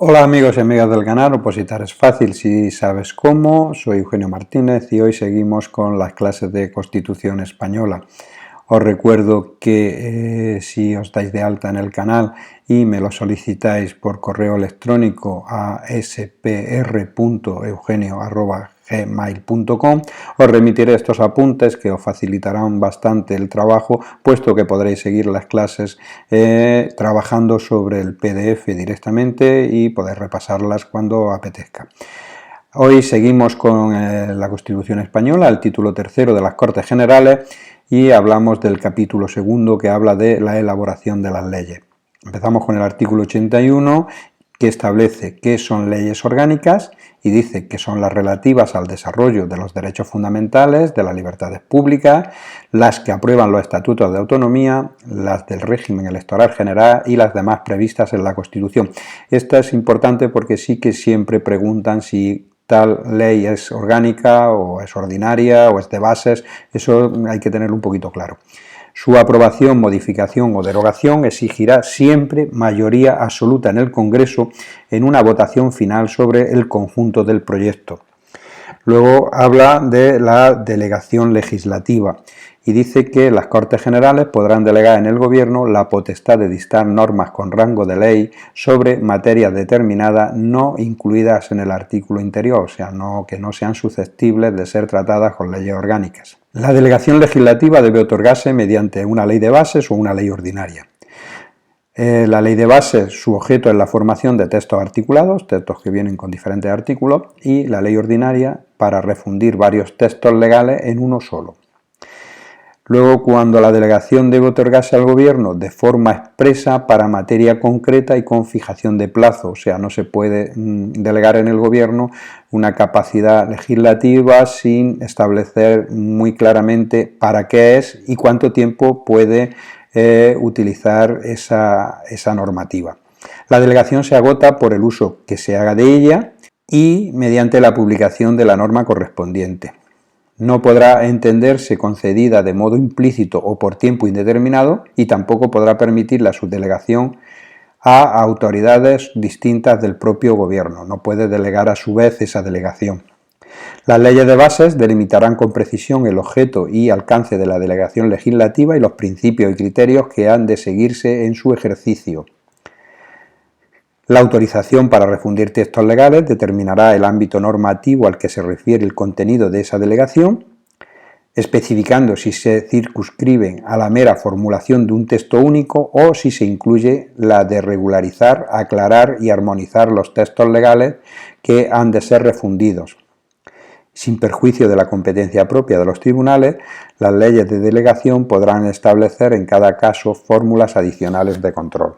Hola amigos y amigas del canal, opositar es fácil si sabes cómo. Soy Eugenio Martínez y hoy seguimos con las clases de Constitución Española. Os recuerdo que si os dais de alta en el canal y me lo solicitáis por correo electrónico a spr.eugenio@gmail.com, os remitiré estos apuntes que os facilitarán bastante el trabajo, puesto que podréis seguir las clases trabajando sobre el PDF directamente y podéis repasarlas cuando apetezca. Hoy seguimos con la Constitución Española, el título tercero de las Cortes Generales, y hablamos del capítulo segundo que habla de la elaboración de las leyes. Empezamos con el artículo 81, que establece qué son leyes orgánicas y dice que son las relativas al desarrollo de los derechos fundamentales, de las libertades públicas, las que aprueban los estatutos de autonomía, las del régimen electoral general y las demás previstas en la Constitución. Esta es importante porque sí que siempre preguntan si tal ley es orgánica o es ordinaria o es de bases, eso hay que tenerlo un poquito claro. Su aprobación, modificación o derogación exigirá siempre mayoría absoluta en el Congreso en una votación final sobre el conjunto del proyecto. Luego habla de la delegación legislativa y dice que las Cortes Generales podrán delegar en el Gobierno la potestad de dictar normas con rango de ley sobre materias determinadas no incluidas en el artículo anterior, o sea, que no sean susceptibles de ser tratadas con leyes orgánicas. La delegación legislativa debe otorgarse mediante una ley de bases o una ley ordinaria. La ley de bases, su objeto es la formación de textos articulados, textos que vienen con diferentes artículos, y la ley ordinaria para refundir varios textos legales en uno solo. Luego, cuando la delegación debe otorgarse al Gobierno de forma expresa para materia concreta y con fijación de plazo, o sea, no se puede delegar en el Gobierno una capacidad legislativa sin establecer muy claramente para qué es y cuánto tiempo puede utilizar esa normativa. La delegación se agota por el uso que se haga de ella y mediante la publicación de la norma correspondiente. No podrá entenderse concedida de modo implícito o por tiempo indeterminado y tampoco podrá permitir la subdelegación a autoridades distintas del propio Gobierno. No puede delegar a su vez esa delegación. Las leyes de bases delimitarán con precisión el objeto y alcance de la delegación legislativa y los principios y criterios que han de seguirse en su ejercicio. La autorización para refundir textos legales determinará el ámbito normativo al que se refiere el contenido de esa delegación, especificando si se circunscriben a la mera formulación de un texto único o si se incluye la de regularizar, aclarar y armonizar los textos legales que han de ser refundidos. Sin perjuicio de la competencia propia de los tribunales, las leyes de delegación podrán establecer en cada caso fórmulas adicionales de control.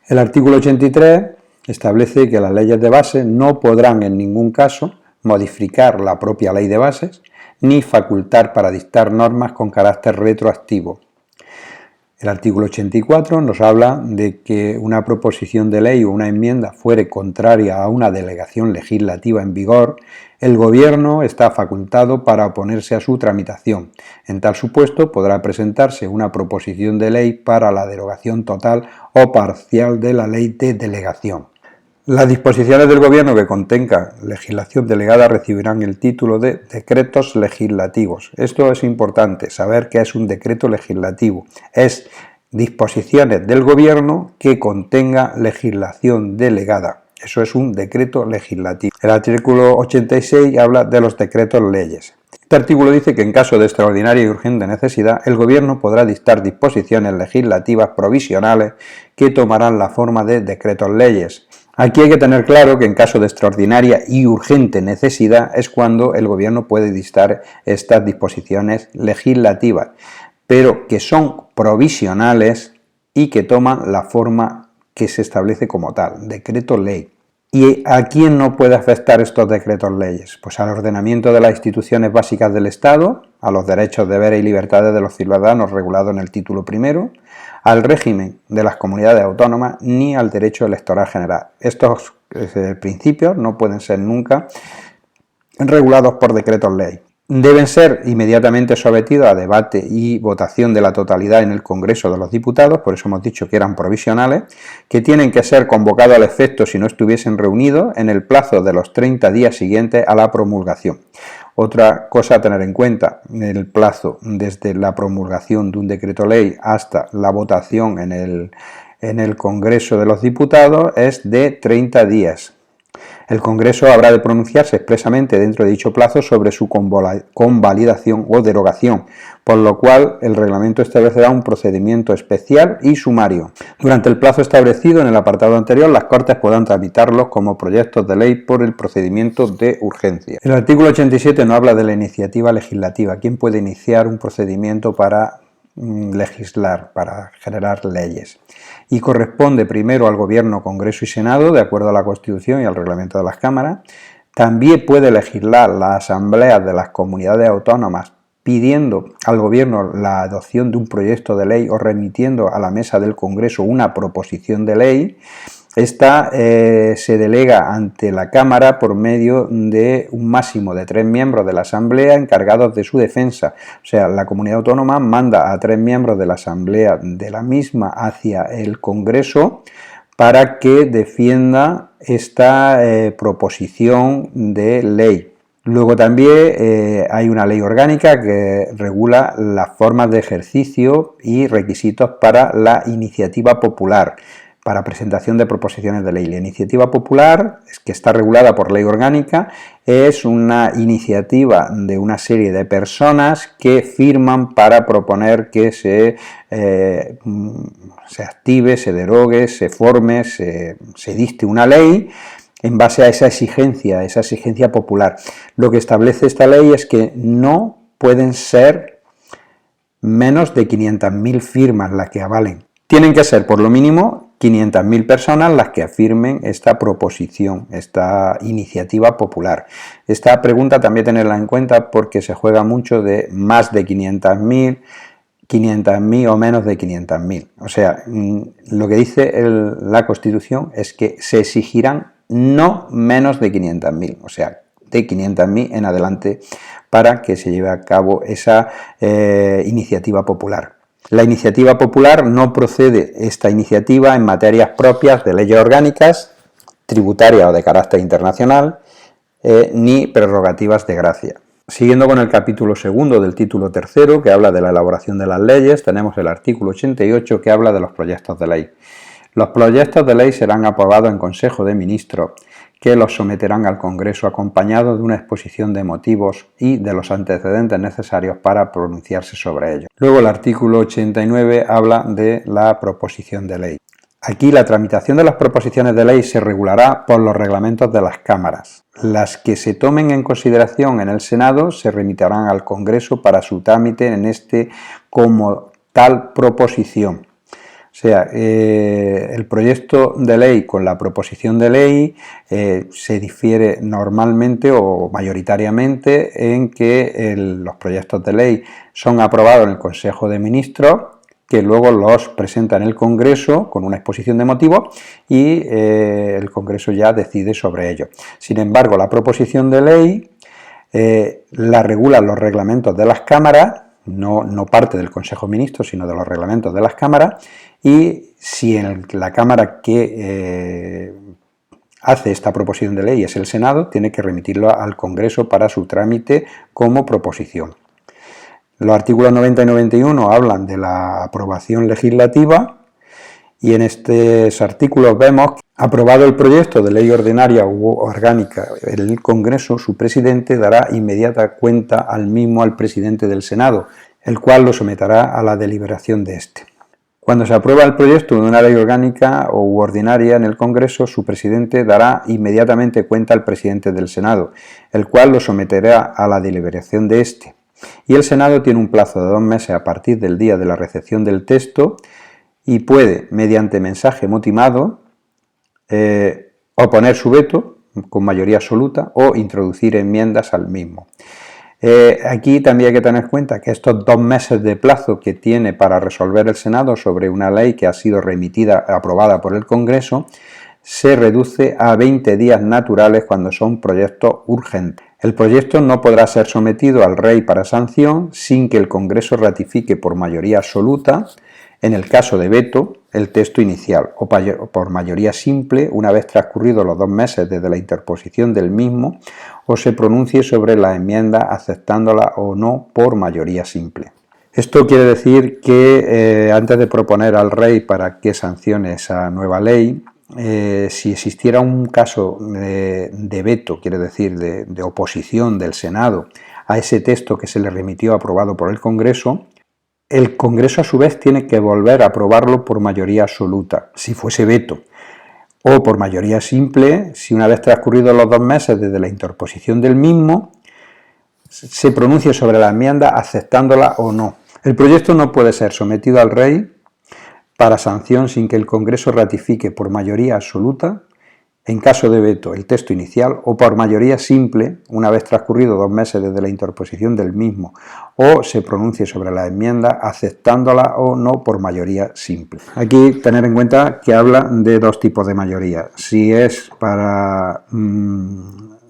El artículo 83 establece que las leyes de base no podrán en ningún caso modificar la propia ley de bases ni facultar para dictar normas con carácter retroactivo. El artículo 84 nos habla de que una proposición de ley o una enmienda fuere contraria a una delegación legislativa en vigor, el Gobierno está facultado para oponerse a su tramitación. En tal supuesto podrá presentarse una proposición de ley para la derogación total o parcial de la ley de delegación. Las disposiciones del Gobierno que contengan legislación delegada recibirán el título de decretos legislativos. Esto es importante, saber qué es un decreto legislativo. Es disposiciones del Gobierno que contenga legislación delegada. Eso es un decreto legislativo. El artículo 86 habla de los decretos leyes. Este artículo dice que en caso de extraordinaria y urgente necesidad, el Gobierno podrá dictar disposiciones legislativas provisionales que tomarán la forma de decretos leyes. Aquí hay que tener claro que en caso de extraordinaria y urgente necesidad es cuando el Gobierno puede dictar estas disposiciones legislativas, pero que son provisionales y que toman la forma que se establece como tal, decreto ley. ¿Y a quién no puede afectar estos decretos leyes? Pues al ordenamiento de las instituciones básicas del Estado, a los derechos, deberes y libertades de los ciudadanos regulados en el título primero, al régimen de las comunidades autónomas ni al derecho electoral general. Estos principios no pueden ser nunca regulados por decretos ley. Deben ser inmediatamente sometidos a debate y votación de la totalidad en el Congreso de los Diputados, por eso hemos dicho que eran provisionales, que tienen que ser convocados al efecto si no estuviesen reunidos en el plazo de los 30 días siguientes a la promulgación. Otra cosa a tener en cuenta, el plazo desde la promulgación de un decreto ley hasta la votación en el Congreso de los Diputados es de 30 días. El Congreso habrá de pronunciarse expresamente dentro de dicho plazo sobre su convalidación o derogación, por lo cual el reglamento establecerá un procedimiento especial y sumario. Durante el plazo establecido en el apartado anterior, las Cortes podrán tramitarlos como proyectos de ley por el procedimiento de urgencia. El artículo 87 no habla de la iniciativa legislativa. ¿Quién puede iniciar un procedimiento para legislar, para generar leyes? Y corresponde primero al Gobierno, Congreso y Senado, de acuerdo a la Constitución y al reglamento de las cámaras. También puede legislar las asambleas de las comunidades autónomas pidiendo al Gobierno la adopción de un proyecto de ley o remitiendo a la mesa del Congreso una proposición de ley. Esta se delega ante la Cámara por medio de un máximo de 3 miembros de la Asamblea encargados de su defensa. O sea, la comunidad autónoma manda a 3 miembros de la Asamblea de la misma hacia el Congreso para que defienda esta proposición de ley. Luego también hay una ley orgánica que regula las formas de ejercicio y requisitos para la iniciativa popular, para presentación de proposiciones de ley. La iniciativa popular, que está regulada por ley orgánica, es una iniciativa de una serie de personas que firman para proponer que se active, se derogue, se forme, se dicte una ley en base a esa exigencia popular. Lo que establece esta ley es que no pueden ser menos de 500.000 firmas las que avalen. Tienen que ser por lo mínimo 500.000 personas las que afirmen esta proposición, esta iniciativa popular. Esta pregunta también tenerla en cuenta porque se juega mucho de más de 500.000, 500.000 o menos de 500.000. O sea, lo que dice la Constitución es que se exigirán no menos de 500.000, o sea, de 500.000 en adelante para que se lleve a cabo esa iniciativa popular. La iniciativa popular no procede esta iniciativa en materias propias de leyes orgánicas, tributarias o de carácter internacional, ni prerrogativas de gracia. Siguiendo con el capítulo segundo del título tercero, que habla de la elaboración de las leyes, tenemos el artículo 88 que habla de los proyectos de ley. Los proyectos de ley serán aprobados en Consejo de Ministros, que los someterán al Congreso acompañados de una exposición de motivos y de los antecedentes necesarios para pronunciarse sobre ellos. Luego el artículo 89 habla de la proposición de ley. Aquí la tramitación de las proposiciones de ley se regulará por los reglamentos de las cámaras. Las que se tomen en consideración en el Senado se remitirán al Congreso para su trámite en este como tal proposición. O sea, el proyecto de ley con la proposición de ley se difiere normalmente o mayoritariamente en que los proyectos de ley son aprobados en el Consejo de Ministros, que luego los presenta en el Congreso con una exposición de motivos y el Congreso ya decide sobre ello. Sin embargo, la proposición de ley la regulan los reglamentos de las cámaras, no parte del Consejo de Ministros, sino de los reglamentos de las cámaras, y si en la Cámara que hace esta proposición de ley es el Senado, tiene que remitirlo al Congreso para su trámite como proposición. Los artículos 90 y 91 hablan de la aprobación legislativa y en estos artículos vemos que, aprobado el proyecto de ley ordinaria u orgánica en el Congreso, su presidente dará inmediata cuenta al mismo al presidente del Senado, el cual lo someterá a la deliberación de éste. Cuando se aprueba el proyecto de una ley orgánica u ordinaria en el Congreso, su presidente dará inmediatamente cuenta al presidente del Senado, el cual lo someterá a la deliberación de éste. Y el Senado tiene un plazo de 2 meses a partir del día de la recepción del texto y puede, mediante mensaje motivado, oponer su veto con mayoría absoluta o introducir enmiendas al mismo. Aquí también hay que tener en cuenta que estos 2 meses de plazo que tiene para resolver el Senado sobre una ley que ha sido remitida, aprobada por el Congreso, se reduce a 20 días naturales cuando son proyectos urgentes. El proyecto no podrá ser sometido al Rey para sanción sin que el Congreso ratifique por mayoría absoluta, en el caso de veto, el texto inicial, o por mayoría simple, una vez transcurridos los 2 meses desde la interposición del mismo, o se pronuncie sobre la enmienda aceptándola o no por mayoría simple. Esto quiere decir que antes de proponer al Rey para que sancione esa nueva ley, si existiera un caso de veto, quiere decir de oposición del Senado a ese texto que se le remitió aprobado por el Congreso a su vez tiene que volver a aprobarlo por mayoría absoluta, si fuese veto, o por mayoría simple, si una vez transcurridos los 2 meses desde la interposición del mismo, se pronuncia sobre la enmienda aceptándola o no. El proyecto no puede ser sometido al Rey para sanción sin que el Congreso ratifique por mayoría absoluta, en caso de veto, el texto inicial, o por mayoría simple, una vez transcurridos 2 meses desde la interposición del mismo, o se pronuncie sobre la enmienda aceptándola o no por mayoría simple. Aquí tener en cuenta que habla de 2 tipos de mayoría. Si es para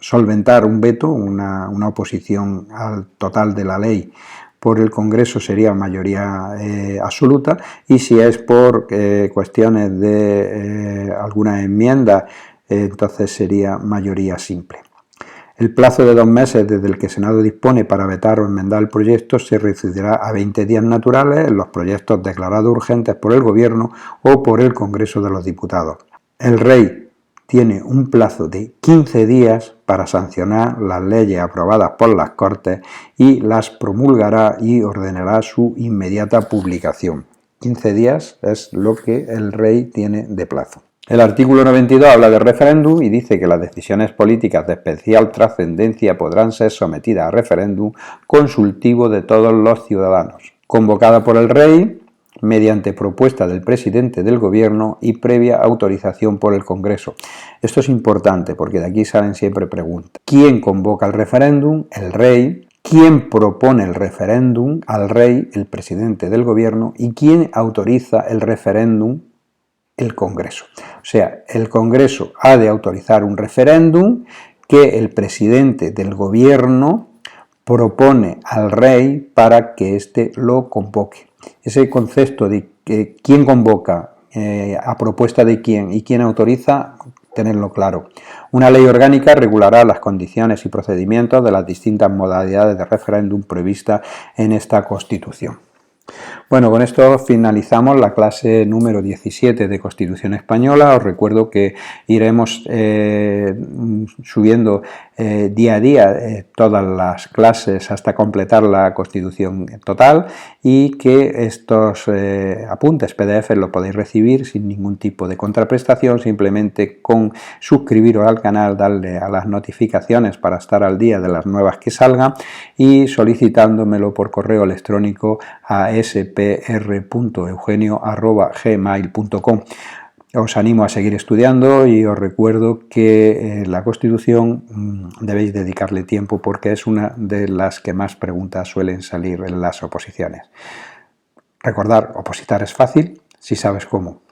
solventar un veto, una oposición al total de la ley por el Congreso, sería mayoría absoluta, y si es por cuestiones de alguna enmienda, entonces sería mayoría simple. El plazo de 2 meses desde el que el Senado dispone para vetar o enmendar el proyecto se reducirá a 20 días naturales en los proyectos declarados urgentes por el Gobierno o por el Congreso de los Diputados. El Rey tiene un plazo de 15 días para sancionar las leyes aprobadas por las Cortes y las promulgará y ordenará su inmediata publicación. 15 días es lo que el Rey tiene de plazo. El artículo 92 habla de referéndum y dice que las decisiones políticas de especial trascendencia podrán ser sometidas a referéndum consultivo de todos los ciudadanos, convocada por el Rey mediante propuesta del presidente del Gobierno y previa autorización por el Congreso. Esto es importante porque de aquí salen siempre preguntas. ¿Quién convoca el referéndum? El Rey. ¿Quién propone el referéndum? Al Rey, el presidente del Gobierno. ¿Y quién autoriza el referéndum? El Congreso. O sea, el Congreso ha de autorizar un referéndum que el presidente del Gobierno propone al Rey para que éste lo convoque. Ese concepto de que quién convoca, a propuesta de quién y quién autoriza, tenerlo claro. Una ley orgánica regulará las condiciones y procedimientos de las distintas modalidades de referéndum previstas en esta Constitución. Bueno, con esto finalizamos la clase número 17 de Constitución Española. Os recuerdo que iremos subiendo día a día todas las clases hasta completar la Constitución total y que estos apuntes PDF los podéis recibir sin ningún tipo de contraprestación, simplemente con suscribiros al canal, darle a las notificaciones para estar al día de las nuevas que salgan y solicitándomelo por correo electrónico a spr.eugenio@gmail.com. Os animo a seguir estudiando y os recuerdo que la Constitución debéis dedicarle tiempo porque es una de las que más preguntas suelen salir en las oposiciones. Recordad, opositar es fácil si sabes cómo.